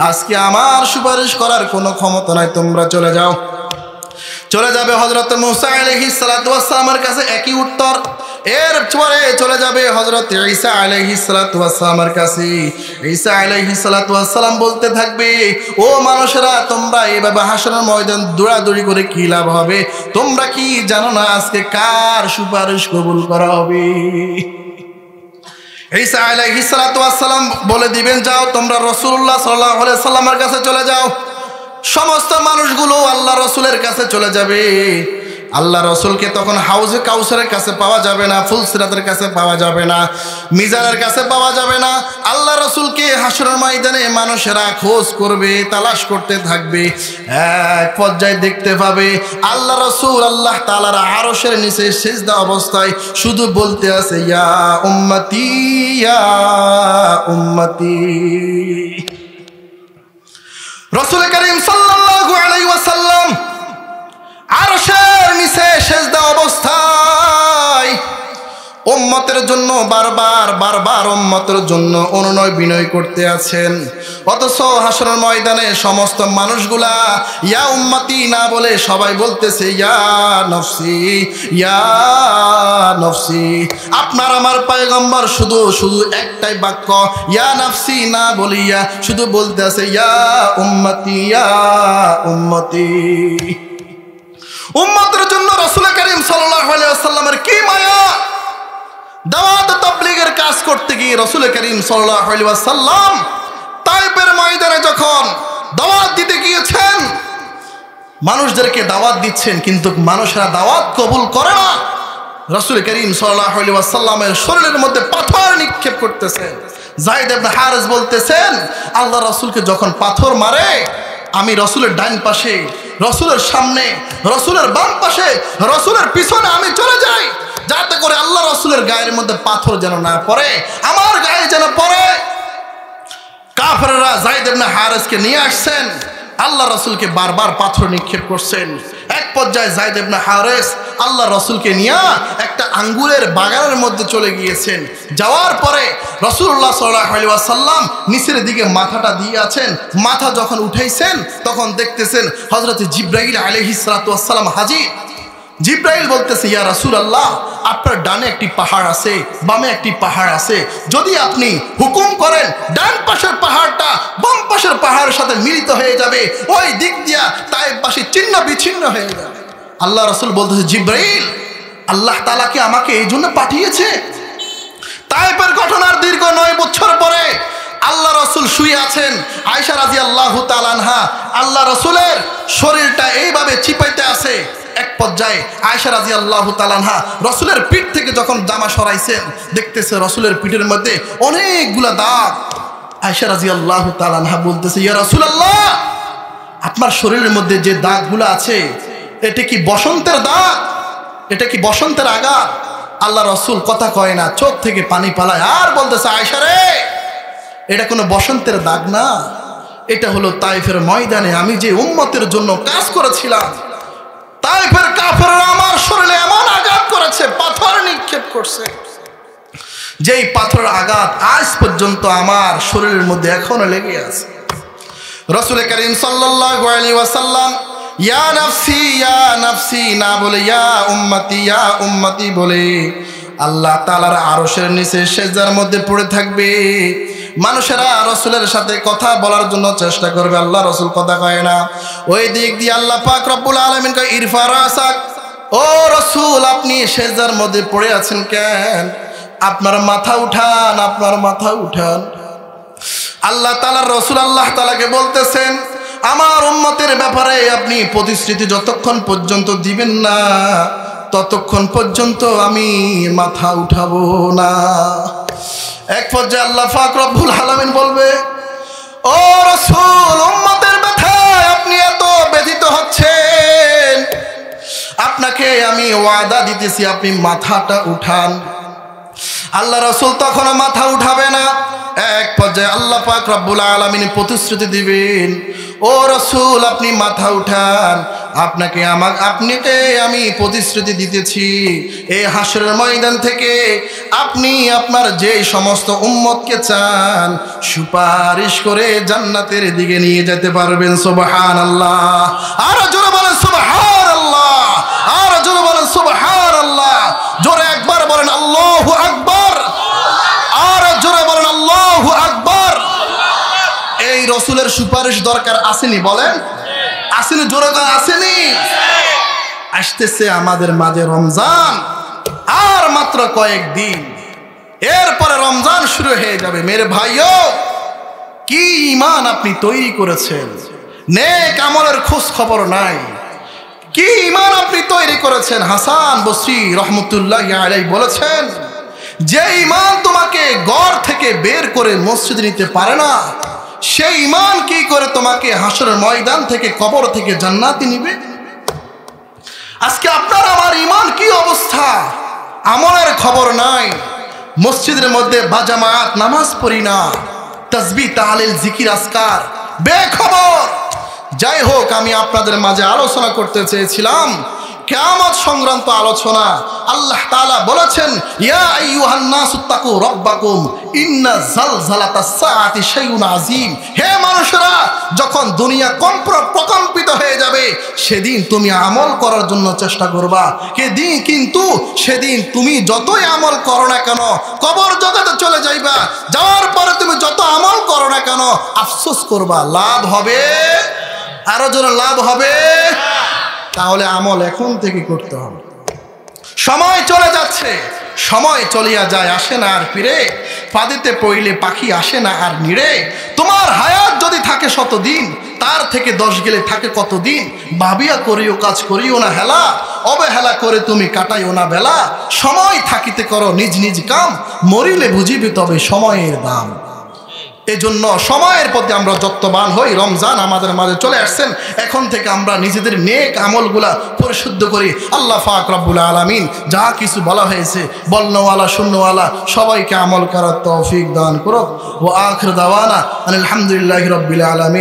আজকে আমার সুপারিশ করার কোনো ক্ষমতা নাই, তোমরা চলে যাও। চলে যাবে হযরত মূসা আলাইহিস সালাতু ওয়াস সালামের কাছে, একই উত্তর। এরপরে চলে যাবে হযরত ঈসা আলাইহিস সালাতু ওয়াস সালামের কাছে। ঈসা আলাইহিস সালাতু ওয়াস সালাম বলতে থাকবে, ও মানুষেরা, তোমরা এইভাবে হাসরের ময়দান দৌড়াদৌড়ি করে কি লাভ হবে? তোমরা কি জানো না আজকে কার সুপারিশ কবুল করা হবে? ঈসা আলাইহিস সালাতু ওয়াস সালাম বলে দিবেন, যাও তোমরা রাসূলুল্লাহ সাল্লাল্লাহু আলাইহি সাল্লামের কাছে চলে যাও। সমস্ত মানুষগুলো আল্লাহ রসুলের কাছে চলে যাবে। আল্লাহ রসুলকে তখন হাউজে কাউসারের কাছে পাওয়া যাবে না, ফুলসিরাতের কাছে পাওয়া যাবে না, মিজানের কাছে পাওয়া যাবে না। আল্লাহ রসুলকে হাসরের ময়দানে মানুষেরা খোঁজ করবে, তালাশ করতে থাকবে। এক পর্যায়ে দেখতে পাবে আল্লাহ রসুল আল্লাহ তাআলার আরশের নিচে সিজদা অবস্থায় শুধু বলতে আছে, ইয়া উম্মতি ইয়া উম্মতি। রাসূল করিম সাল্লাল্লাহু আলাইহি ওয়াসাল্লাম আরশের নিচে সিজদা অবস্থায় উম্মতের জন্য বারবার উম্মতের জন্য অনুনয় বিনয় করতে আছেন। অথচ হাসরের ময়দানে সমস্ত মানুষগুলা ইয়া উম্মতি না বলে সবাই বলতেছে ইয়া নফসি ইয়া নফসি। আপনার আমার পয়গম্বর শুধু একটাই বাক্য ইয়া নফসি না বলিয়া শুধু বলতে আছে ইয়া উম্মতি ইয়া উম্মতি। উম্মতের জন্য রাসূল করিম সাল্লাল্লাহু আলাইহি ওয়াসাল্লামের কি মায়া! দাওয়াত তাবলীগের কাজ করতে গিয়ে রাসূল করিম সাল্লাল্লাহু আলাইহি ওয়াসাল্লাম তায়েফের ময়দানে যখন দাওয়াত দিতে গিয়েছেন, মানুষদেরকে দাওয়াত দিচ্ছেন, কিন্তু মানুষরা দাওয়াত কবুল করে না। রাসূল করিম সাল্লাল্লাহু আলাইহি ওয়াসাল্লামের শরীরের মধ্যে পাথর নিক্ষেপ করতেছেন। যায়েদ ইবনে হারেস বলতেছেন, আল্লাহ রাসূলকে যখন পাথর মারে, আমি রাসূলের ডান পাশে, রাসূলের সামনে, রাসূলের বাম পাশে, রাসূলের পিছনে আমি চলে যাই, যাতে করে আল্লাহ রাসূলের গায়ের মধ্যে পাথর যেন না পড়ে, আমার গায়ে যেন পড়ে। কাফেররা যায়েদ ইবনে হারেসকে নিয়ে আসছেন, আল্লাহ রাসূলকে বারবার পাথর নিক্ষেপ করছেন। এক পর্যায়ে যায়েদ ইবনে হারেস আল্লাহ রাসূলকে নিয়ে একটা আঙ্গুরের বাগানের মধ্যে চলে গিয়েছেন। যাওয়ার পরে রাসূলুল্লাহ সাল্লাল্লাহু আলাইহি ওয়াসাল্লাম নিচের দিকে মাথাটা দিয়ে আছেন। মাথা যখন উঠাইছেন তখন দেখতেছেন হযরত জিবরাইল আলাইহিস সালাতু ওয়াস সালাম হাজির। জিবরাইল বলতেছে, ইয়া রাসূলুল্লাহ, আপনার ডানে একটি পাহাড় আছে, বামে একটি পাহাড় আছে, যদি আপনি হুকুম করেন ডান পাশের পাহাড়টা বাম পাশের পাহাড়ের সাথে মিলিত হয়ে যাবে, ওই দিক দিয়া তায়েফবাসী ছিন্ন বিচ্ছিন্ন হয়ে যাবে। আল্লাহ রাসূল বলতেছে, জিবরাইল, আল্লাহ তাআলা কি আমাকে এই জন্য পাঠিয়েছে? তায়েফের ঘটনার দীর্ঘ 9 বছর পরে আল্লাহ রাসূল শুয়ে আছেন। আয়েশা রাদিয়াল্লাহু তাআলা আনহা আল্লাহ রাসূলের শরীরটা এইভাবে চিপাইতে আছে। এক পর্যায়ে আয়েশা রাদিয়াল্লাহু তাআলা আনহা রাসূলের পিঠ থেকে যখন জামা সরাইছেন, দেখতেছে রাসূলের পিঠের মধ্যে অনেকগুলা দাগ। আয়েশা রাদিয়াল্লাহু তাআলা আনহা বলতেছে, ইয়া রাসূলুল্লাহ, আপনার শরীরের মধ্যে যে দাগগুলো আছে, এটা কি বসন্তের দাগ? এটা কি বসন্তের আঘাত? আল্লাহ রাসূল কথা কয় না, চোখ থেকে পানি পালায়, আর বলতেছে, আয়েশা রে, এটা কোনো বসন্তের দাগ না, এটা হলো তায়েফের ময়দানে আমি যে উম্মতের জন্য কাজ করেছিলাম, তায়েফের কাফেররা আমার শরীরে এমন আঘাত করেছে, পাথর নিক্ষেপ করছে, যেই পাথরের আঘাত আজ পর্যন্ত আমার শরীরের মধ্যে এখনো লেগে আছে। রাসূল করিম সাল্লাল্লাহু আলাইহি ওয়াসাল্লাম ইয়া নাফসি না বলে ইয়া উম্মতি বলে আল্লাহ তাআলার আরশের নিচে সেজদার মধ্যে পড়ে থাকবে। মানুষেরা রাসূলের সাথে কথা বলার জন্য চেষ্টা করবে, আল্লাহ রাসূল কথা কয় না। ওই দিক দিয়ে আল্লাহ পাক রব্বুল আলামিন কয়, ইরফা রাসাক, ও রাসূল, আপনি সেজদার মধ্যে পড়ে আছেন কেন? আপনার মাথা উঠান, আপনার মাথা উঠান। আল্লাহ তাআলার রাসূল আল্লাহ তাআলাকে বলতেছেন, আমার উম্মতের ব্যাপারে আপনি প্রতিশ্রুতি যতক্ষণ পর্যন্ত দিবেন না, ততক্ষণ পর্যন্ত আমি মাথা উঠাবো না। এক পর্যায়ে আল্লাহ পাক রব্বুল আলামিন বলবে, ও রাসূল, উম্মতের ব্যথায় আপনি এত ব্যথিত হচ্ছেন, আপনাকে আমি ওয়াদা দিতেছি, আপনি মাথাটা উঠান। আল্লাহ রাসূল তখন মাথা উঠাবে না। এক পর্যায়ে আল্লাহ পাক রব্বুল আলামিন প্রতিশ্রুতি দিবেন, ও রাসূল, আপনি মাথা উঠান, আপনাকে আমি প্রতিশ্রুতি দিতেছি, এই হাসরের ময়দান থেকে আপনি আপনার যে সমস্ত উম্মতকে চান সুপারিশ করে জান্নাতের দিকে নিয়ে যেতে পারবেন। সুবহানাল্লাহ, আর জোরে বলেন সুবহানাল্লাহ, আর জোরে বলেন সুবহানাল্লাহ, জোরে একবার বলেন আল্লাহু আকবার, আর জোরে বলেন আল্লাহু আকবার। এই রাসূলের সুপারিশ দরকার আসেনি? বলেন আসেনি? জোরে বলেন আসেনি? আসতেছে আমাদের মাঝে রমজান, আর মাত্র কয়েকদিন, এরপরে রমজান শুরু হয়ে যাবে। মেরে ভাইও, কি ঈমান আপনি তৈরি করেছেন, নেক আমলের খোঁজ খবর নাই। কি ঈমান আপনি তৈরি করেছেন। হাসান বসরি রহমতুল্লাহি আলাইহি বলেছেন, যে ঈমান তোমাকে ঘর থেকে বের করে মসজিদে নিতে পারে না, সেই ঈমান কি করে তোমাকে হাসরের ময়দান থেকে, কবর থেকে জান্নাতে নিবে? আজকে আপনার আমার ঈমান কি অবস্থা, আমলের খবর নাই, মসজিদের মধ্যে বাজামাত নামাজ পড়ি না, তাসবিহ তাহলিল জিকির আজকার বেখবর। যাই হোক, আমি আপনাদের মাঝে আলোচনা করতে চেয়েছিলাম কিয়ামত সংক্রান্ত আলোচনা। আল্লাহ তাআলা বলেছেন, ইয়া আইয়ুহান নাসুত্তাকু রাব্বাকুম ইন্না জালজালাতাস সাআতি শাইউন আযীম। হে মানুষেরা, যখন দুনিয়া প্রকম্পিত হয়ে যাবে, সেদিন তুমি আমল করার জন্য চেষ্টা করবা, কিন্তু সেদিন তুমি যতই আমল করো না কেন, কবর জগতে চলে যাইবা, যাওয়ার পরে তুমি যত আমল করো না কেন, আফসোস করবা। লাভ হবে? আরো জোরে লাভ হবে? তাহলে আমল এখন থেকে করতে হবে। সময় চলে যাচ্ছে, সময় চলিয়া যায়, আসে না আর ফিরে। পাদিতে পইলে পাখি আসে না আর নিড়ে। তোমার হায়াত যদি থাকে 100 দিন, তার থেকে 10 গেলে থাকে কতদিন। ভাবিয়া করিও কাজ, করিও না হেলা, অবহেলা করে তুমি কাটাইও না বেলা। সময় থাকিতে করো নিজ নিজ কাম, মরিলে বুঝিবে তবে সময়ের দাম। এজন্য সময়ের প্রতি আমরা যত্নবান হই। রমজান আমাদের মাঝে চলে আসছেন, এখন থেকে আমরা নিজেদের নেক আমলগুলা পরিশুদ্ধ করি। আল্লাহ পাক রব্বুল আলামিন যা কিছু বলা হয়েছে, বলনওয়ালা শূন্যওয়ালা সবাইকে আমল করার তৌফিক দান করুক। ওয়া আখির দাওয়ানা আলহামদুলিল্লাহি রাব্বিল আলামিন।